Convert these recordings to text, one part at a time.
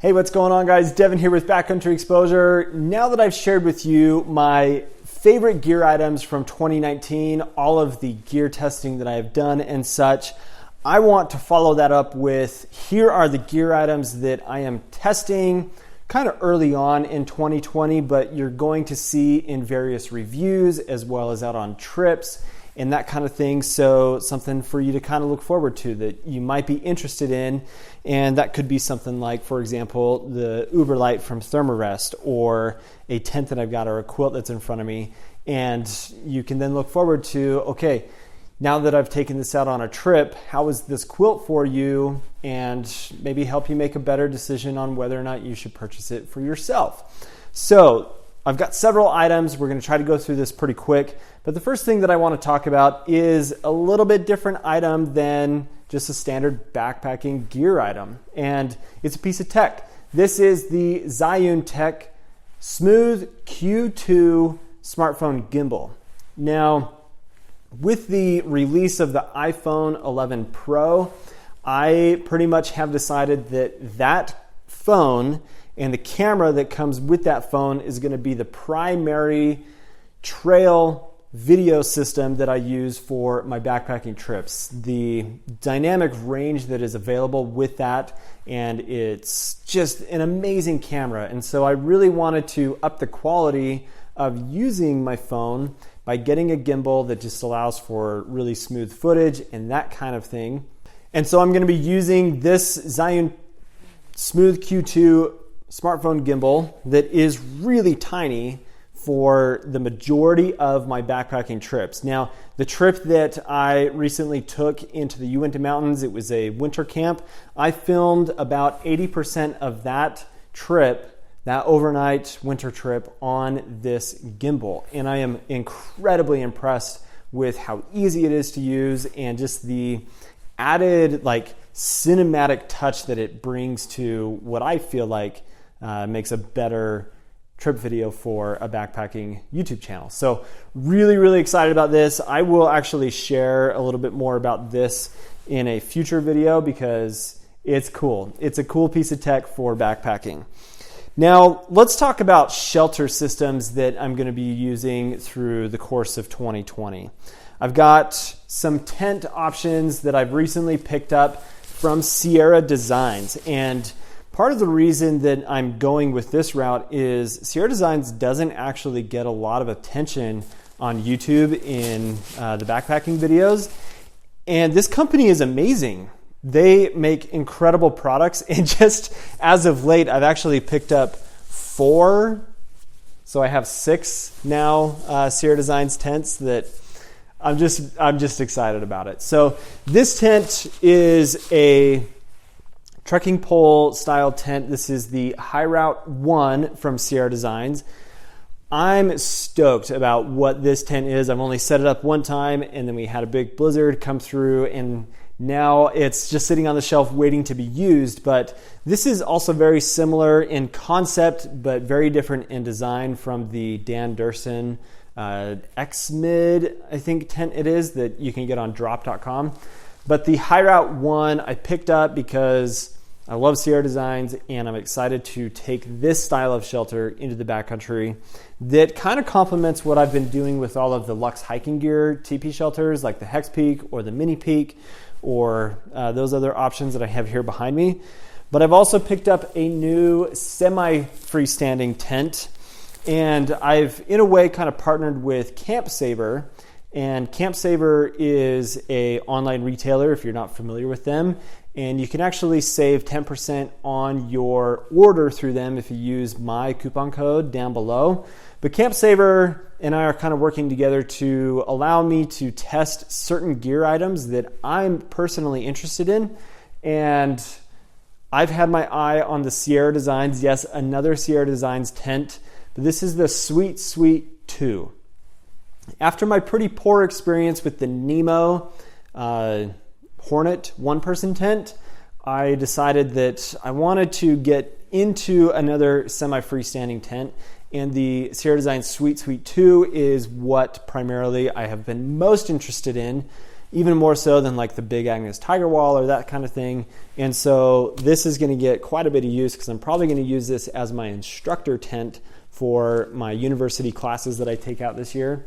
Hey, what's going on, guys? Devin here with Backcountry Exposure. Now that I've shared with you my favorite gear items from 2019, all of the gear testing that I have done and such, I want to follow that up with here are the gear items that I am testing kind of early on in 2020, but you're going to see in various reviews as well as out on trips and that kind of thing. So something for you to kind of look forward to that you might be interested in. And that could be something like, for example, the Uber Light from Thermarest, or a tent that I've got, or a quilt that's in front of me. And you can then look forward to, okay, now that I've taken this out on a trip, how is this quilt for you? And maybe help you make a better decision on whether or not you should purchase it for yourself. So I've got several items. We're going to try to go through this pretty quick. But the first thing that I want to talk about is a little bit different item than just a standard backpacking gear item. And it's a piece of tech. This is the Zhiyun Tech Smooth Q2 smartphone gimbal. Now, with the release of the iPhone 11 Pro, I pretty much have decided that that phone and the camera that comes with that phone is going to be the primary trail video system that I use for my backpacking trips. The dynamic range that is available with that, and it's just an amazing camera. And so I really wanted to up the quality of using my phone by getting a gimbal that just allows for really smooth footage and that kind of thing. And so I'm going to be using this Zhiyun Smooth Q2 smartphone gimbal that is really tiny for the majority of my backpacking trips. Now, the trip that I recently took into the Uinta Mountains, it was a winter camp. I filmed about 80% of that trip, that overnight winter trip, on this gimbal. And I am incredibly impressed with how easy it is to use and just the added cinematic touch that it brings to what I feel like makes a better trip video for a backpacking YouTube channel. So really, really excited about this. I will actually share a little bit more about this in a future video because it's cool. It's a cool piece of tech for backpacking. Now, let's talk about shelter systems that I'm going to be using through the course of 2020. I've got some tent options that I've recently picked up from Sierra Designs, and part of the reason that I'm going with this route is Sierra Designs doesn't actually get a lot of attention on YouTube in the backpacking videos. And this company is amazing. They make incredible products. And just as of late, I've actually picked up 4. So I have 6 now Sierra Designs tents that I'm just excited about it. So this tent is a trekking pole style tent. This is the High Route 1 from Sierra Designs. I'm stoked about what this tent is. I've only set it up one time, and then we had a big blizzard come through, and now it's just sitting on the shelf waiting to be used. But this is also very similar in concept, but very different in design from the Dan Durson X-Mid, I think, tent it is, that you can get on drop.com. But the High Route 1 I picked up because I love Sierra Designs, and I'm excited to take this style of shelter into the backcountry that kind of complements what I've been doing with all of the Luxe hiking gear TP shelters, like the Hex Peak or the Mini Peak, or those other options that I have here behind me. But I've also picked up a new semi-freestanding tent, and I've in a way kind of partnered with Camp Saver. And Camp Saver is a online retailer if you're not familiar with them, and you can actually save 10% on your order through them if you use my coupon code down below. But Camp Saver and I are kind of working together to allow me to test certain gear items that I'm personally interested in. And I've had my eye on the Sierra Designs, yes, another Sierra Designs tent, but this is the Sweet Sweet 2. After my pretty poor experience with the Nemo Hornet one-person tent, I decided that I wanted to get into another semi-freestanding tent, and the Sierra Designs Sweet Sweet 2 is what primarily I have been most interested in even more so than like the Big Agnes Tiger Wall or that kind of thing. And so this is going to get quite a bit of use because I'm probably going to use this as my instructor tent for my university classes that I take out this year.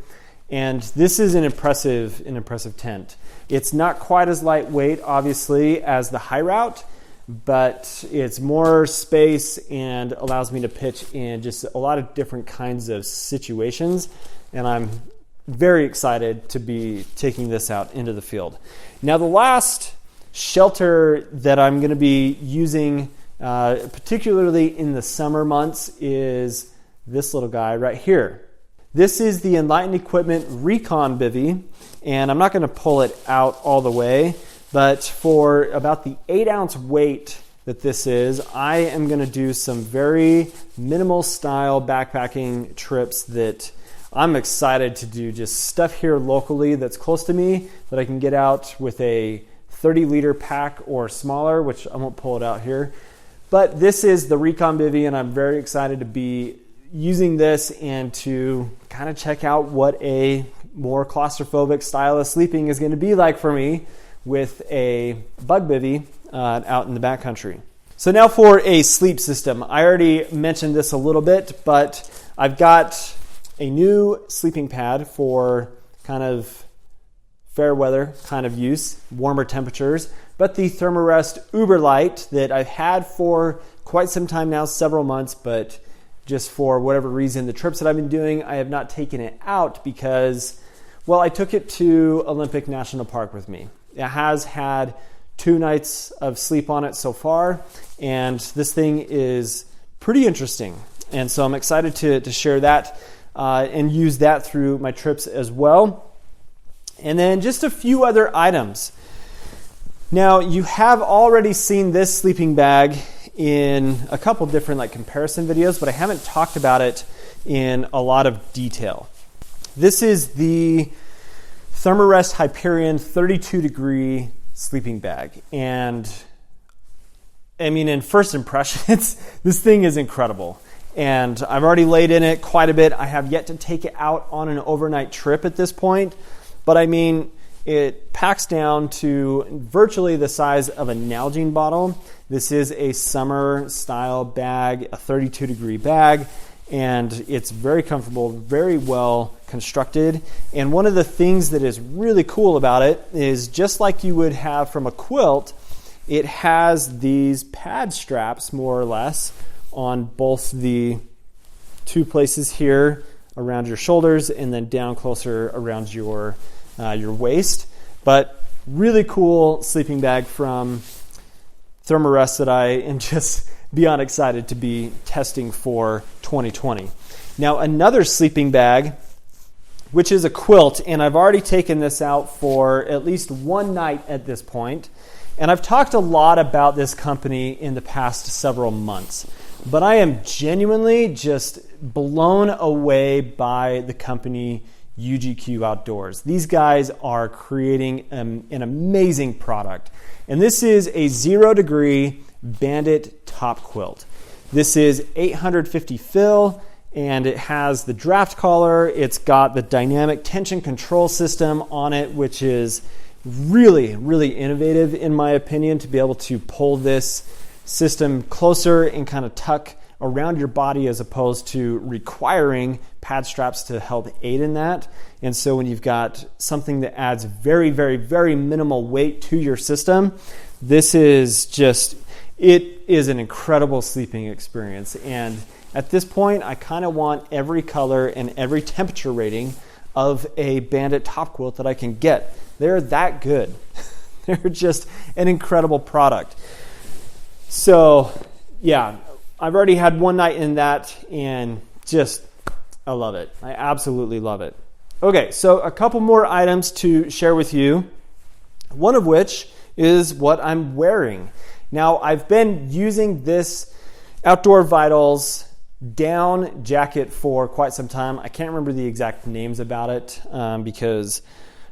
And this is an impressive tent. It's not quite as lightweight, obviously, as the High Route, but it's more space and allows me to pitch in just a lot of different kinds of situations. And I'm very excited to be taking this out into the field. Now, the last shelter that I'm going to be using, particularly in the summer months, is this little guy right here. This is the Enlightened Equipment Recon Bivy, and I'm not going to pull it out all the way, but for about the 8-ounce weight that this is, I am going to do some very minimal style backpacking trips that I'm excited to do. Just stuff here locally that's close to me that I can get out with a 30-liter pack or smaller, which I won't pull it out here. But this is the Recon Bivy, and I'm very excited to be using this and to kind of check out what a more claustrophobic style of sleeping is going to be like for me with a bug bivy out in the backcountry. So now for a sleep system. I already mentioned this a little bit, but I've got a new sleeping pad for kind of fair weather kind of use, warmer temperatures, but the Thermarest Uberlight that I've had for quite some time now, several months, but just for whatever reason, the trips that I've been doing, I have not taken it out because, well, I took it to Olympic National Park with me. It has had 2 nights of sleep on it so far, and this thing is pretty interesting. And so I'm excited to share that and use that through my trips as well. And then just a few other items. Now, you have already seen this sleeping bag in a couple different like comparison videos, but I haven't talked about it in a lot of detail. This is the Thermarest Hyperion 32-degree sleeping bag. And I mean, in first impressions, this thing is incredible. And I've already laid in it quite a bit. I have yet to take it out on an overnight trip at this point. But I mean, it packs down to virtually the size of a Nalgene bottle. This is a summer style bag, a 32-degree bag, and it's very comfortable, very well constructed. And one of the things that is really cool about it is just like you would have from a quilt, it has these pad straps more or less on both the 2 places here around your shoulders and then down closer around your waist. But really cool sleeping bag from Thermarest that I am just beyond excited to be testing for 2020. Now, another sleeping bag, which is a quilt, and I've already taken this out for at least 1 night at this point. And I've talked a lot about this company in the past several months, but I am genuinely just blown away by the company UGQ Outdoors. These guys are creating an amazing product. And this is a 0-degree Bandit top quilt. This is 850 fill, and it has the draft collar. It's got the dynamic tension control system on it, which is really, really innovative in my opinion, to be able to pull this system closer and kind of tuck around your body as opposed to requiring pad straps to help aid in that. And so when you've got something that adds very, very, very minimal weight to your system, this is just, it is an incredible sleeping experience. And at this point, I kind of want every color and every temperature rating of a Bandit top quilt that I can get. They're that good. They're just an incredible product. So yeah, I've already had 1 night in that and just, I love it. I absolutely love it. Okay, so a couple more items to share with you, one of which is what I'm wearing. Now, I've been using this Outdoor Vitals down jacket for quite some time. I can't remember the exact names about it because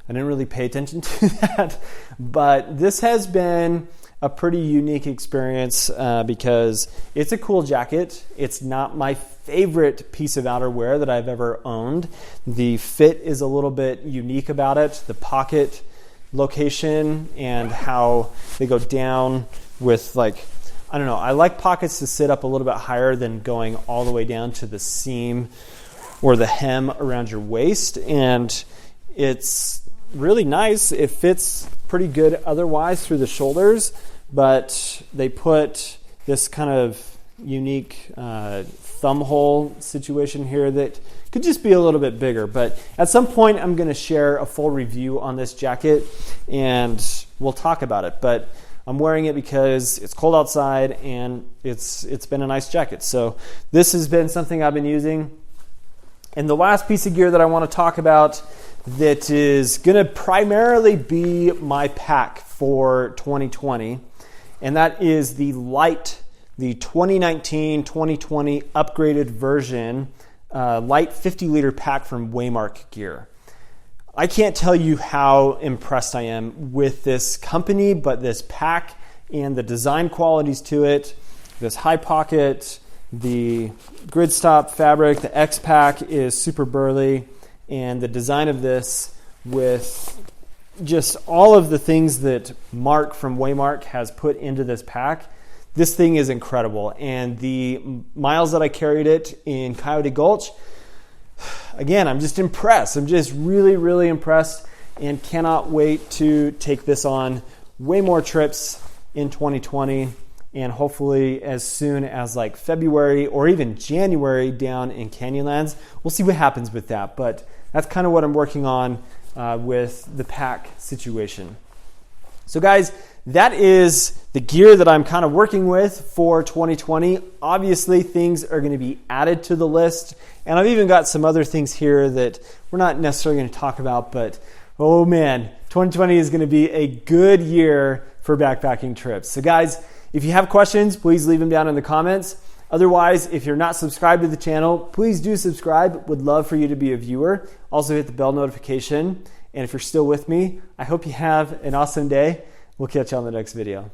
I didn't really pay attention to that. But this has been a pretty unique experience because it's a cool jacket. It's not my favorite piece of outerwear that I've ever owned. The fit is a little bit unique about it. The pocket location and how they go down with, like, I don't know, I like pockets to sit up a little bit higher than going all the way down to the seam or the hem around your waist, and it's really nice. It fits pretty good otherwise through the shoulders, but they put this kind of unique thumb hole situation here that could just be a little bit bigger. But at some point I'm going to share a full review on this jacket and we'll talk about it. But I'm wearing it because it's cold outside and it's been a nice jacket. So this has been something I've been using. And the last piece of gear that I want to talk about that is going to primarily be my pack for 2020, and that is the 2019-2020 upgraded version light 50-liter pack from Waymark Gear. I can't tell you how impressed I am with this company, but this pack and the design qualities to it, this high pocket, the grid stop fabric, the X pack is super burly, and the design of this with just all of the things that Mark from Waymark has put into this pack, this thing is incredible. And the miles that I carried it in Coyote Gulch, again, I'm just impressed. I'm just really, really impressed and cannot wait to take this on way more trips in 2020 and hopefully as soon as like February or even January down in Canyonlands. We'll see what happens with that, but that's kind of what I'm working on with the pack situation. So guys, that is the gear that I'm kind of working with for 2020. Obviously, things are going to be added to the list, and I've even got some other things here that we're not necessarily going to talk about, but oh man, 2020 is going to be a good year for backpacking trips. So guys, if you have questions, please leave them down in the comments. Otherwise, if you're not subscribed to the channel, please do subscribe. Would love for you to be a viewer. Also hit the bell notification. And if you're still with me, I hope you have an awesome day. We'll catch you on the next video.